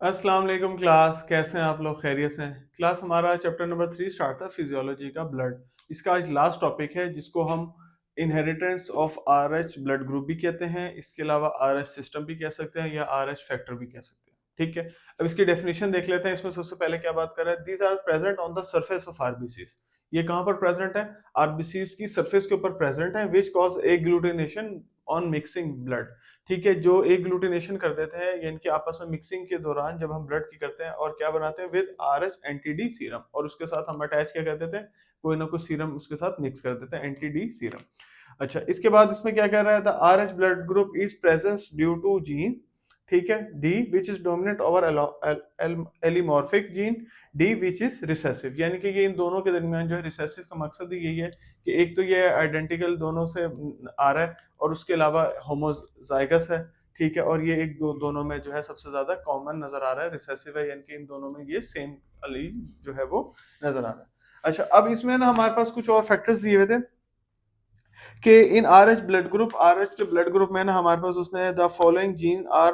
अस्सलाम वालेकुम क्लास, कैसे हैं आप लोग? खैरियत से हैं? क्लास हमारा चैप्टर नंबर 3 स्टार्ट था फिजियोलॉजी का ब्लड। इसका आज लास्ट टॉपिक है जिसको हम inheritance of RH blood group भी कहते हैं। इसके अलावा आरएच सिस्टम भी कह सकते हैं या आरएच फैक्टर भी कह सकते हैं। ठीक है, अब इसकी डेफिनेशन देख लेते हैं। इसमें सबसे पहले क्या बात कर रहा है, these are present on the surface of RBCs. ये कहाँ पर प्रेजेंट है? आरबीसीज की सरफेस के ऊपर प्रेजेंट है, which cause agglutination on mixing blood. ठीक है, जो एक ग्लूटिनेशन कर देते हैं यानी कि आपस में मिक्सिंग के दौरान जब हम ब्लड की करते हैं और क्या बनाते हैं विद आरएच एंटी-डी सीरम, और उसके साथ हम अटैच क्या कर देते हैं, कोई ना कोई सीरम उसके साथ मिक्स कर देते हैं, एंटी-डी सीरम। अच्छा, इसके बाद इसमें क्या कह रहा है, the Rh blood group is presence due to gene. ठीक है, D which is dominant over allomorphic gene, D which is recessive. यानी कि ये इन दोनों के दरमियान जो है रिसेसिव का मकसद ही यही है कि एक तो ये आइडेंटिकल दोनों से आ रहा है और उसके अलावा होमोजाइगस है। ठीक है, और ये एक दोनों में जो है सबसे ज्यादा कॉमन नजर आ रहा है, रिसेसिव है, यानी कि इन दोनों में ये सेम अलील जो है वो नजर आ रहा है। अच्छा, अब इसमें ना हमारे पास कुछ और फैक्टर्स दिए हुए थे कि इन आर एच के ब्लड ग्रुप में ना हमारे पास उसने द फॉलोइंग जीन आर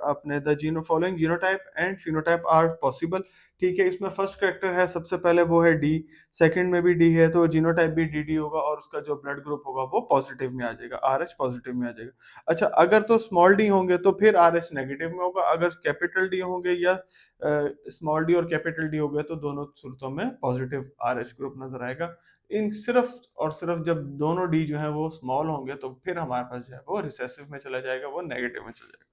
अपने the geno following genotype and phenotype are possible. ठीक है, इसमें फर्स्ट करेक्टर है सबसे पहले वो है डी, सेकंड में भी डी है तो जीनोटाइप भी डी डी होगा और उसका जो ब्लड ग्रुप होगा वो पॉजिटिव में आ जाएगा, आर एच पॉजिटिव में आ जाएगा। अच्छा, अगर तो स्मॉल डी होंगे तो फिर आर एच नेगेटिव में होगा, अगर कैपिटल डी होंगे या स्मॉल डी और कैपिटल डी हो गए तो दोनों सूरतों में पॉजिटिव आर एच ग्रुप नजर आएगा। इन सिर्फ और सिर्फ जब दोनों डी जो है वो स्मॉल होंगे तो फिर हमारे पास जो है वो रिसेसिव में चला जाएगा, वो नेगेटिव में चला जाएगा।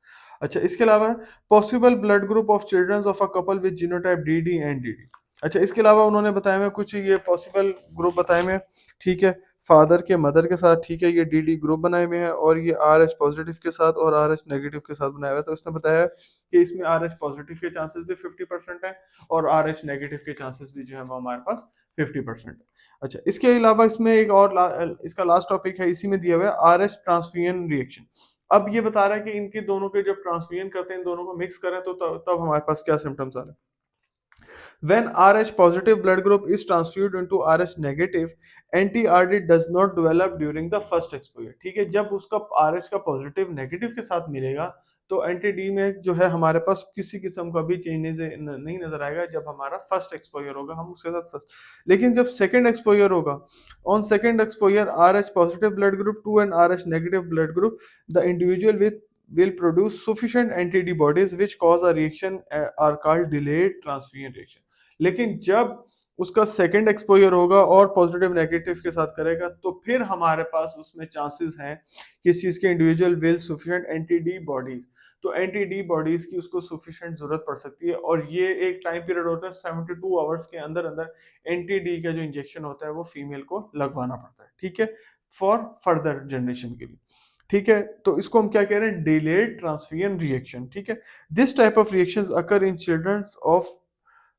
अच्छा, इसके अलावा possible blood group of childrens of a couple with genotype D D and D D. अच्छा, इसके अलावा उन्होंने बताया हुआ कुछ ये पॉसिबल ग्रुप बताए हुए हैं। ठीक है, फादर के मदर के साथ, ठीक है, ये डी डी ग्रुप बनाए हुए हैं और ये आर एच पॉजिटिव के साथ और आर एच नेगेटिव के साथ बनाया हुआ है। तो उसने बताया कि इसमें आर एच पॉजिटिव के चांसेस भी 50% है और आर एच नेगेटिव के चांसेस भी जो है वो हमारे पास 50% है। अच्छा, इसके अलावा इसमें एक और इसका लास्ट टॉपिक है, इसी में दिया हुआ है आर एच ट्रांसफ्यूजन रिएक्शन। अब ये बता रहा है कि इनके दोनों के जब ट्रांसफ्यूजन करते हैं, इन दोनों को मिक्स करें तो तब हमारे पास क्या सिम्टम्स आ रहे हैं। When Rh positive blood group is transfused into Rh negative, anti-RD does not develop during the first exposure। ठीक है, जब उसका Rh का पॉजिटिव नेगेटिव के साथ मिलेगा तो एंटी डी में जो है हमारे पास किसी किस्म का भी चेंजेस नहीं नजर आएगा जब हमारा फर्स्ट एक्सपोजर होगा, हम उसके साथ फर्स्ट। लेकिन जब सेकंड एक्सपोजर होगा, on second exposure R H positive blood group to and R H negative blood group, the individual with will produce sufficient antibodies which cause a reaction are called delayed transfusion reaction। लेकिन जब उसका second exposure होगा और positive negative के साथ करेगा तो फिर हमारे पास उसमें चांसेस हैं किस चीज के, individual will sufficient anti D bodies. तो एंटी डी बॉडीज की उसको सफिशिएंट जरूरत पड़ सकती है और ये एक टाइम पीरियड होता है 72 आवर्स के अंदर अंदर एंटी डी का जो इंजेक्शन होता है वो फीमेल को लगवाना पड़ता है। ठीक है, फॉर फर्दर जनरेशन के लिए। ठीक है, तो इसको हम क्या कह रहे हैं, डिलेड ट्रांसफ्यूजन रिएक्शन। ठीक है, this type of reactions occur in childrens of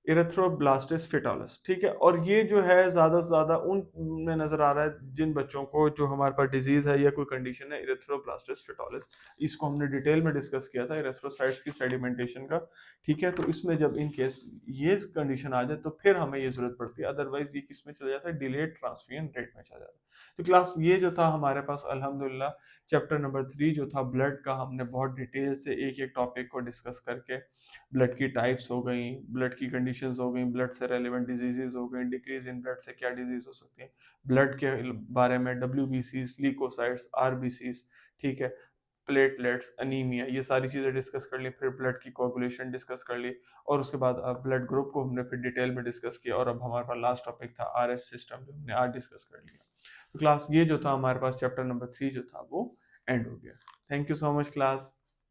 erythroblastosis fetalis. ठीक है, और ये जो है ज्यादा से ज्यादा उन में नजर आ रहा है जिन बच्चों को जो हमारे पास डिजीज है या कोई कंडीशन है इरेथ्रोब्लास्टिस फेटालिस। इसको हमने डिटेल में डिस्कस किया था, इरेथ्रोसाइट्स की सेडिमेंटेशन का। ठीक है, तो इसमें जब इन केस ये कंडीशन आ जाए तो फिर हमें ये जरूरत पड़ती है, अदरवाइज ये किस में चला जाता है, डिलेड ट्रांसफ्यूजन रेट में चला जाता है। तो क्लास ये जो था हमारे पास अल्हम्दुलिल्लाह चैप्टर नंबर 3 जो था ब्लड का, हमने बहुत डिटेल से एक एक टॉपिक को डिस्कस करके ब्लड की टाइप्स हो गई, ब्लड की कंडीशंस हो गई, ब्लड से रेलेवेंट डिजीजेज हो गई, डिक्रीज इन ब्लड से क्या डिजीज हो सकती है, ब्लड के बारे में डब्ल्यूबीसीज, लीकोसाइट्स, आरबीसीज, ठीक है, प्लेटलेट्स, अनीमिया, ये सारी चीज़ें डिस्कस कर ली। फिर ब्लड की कोagulation डिस्कस कर ली और उसके बाद ब्लड ग्रुप को हमने फिर डिटेल में डिस्कस किया और अब हमारे पास लास्ट टॉपिक था आरएस सिस्टम जो हमने आज डिस्कस कर लिया। तो क्लास ये जो था हमारे पास चैप्टर नंबर 3 जो था वो एंड हो गया। Thank you so much class.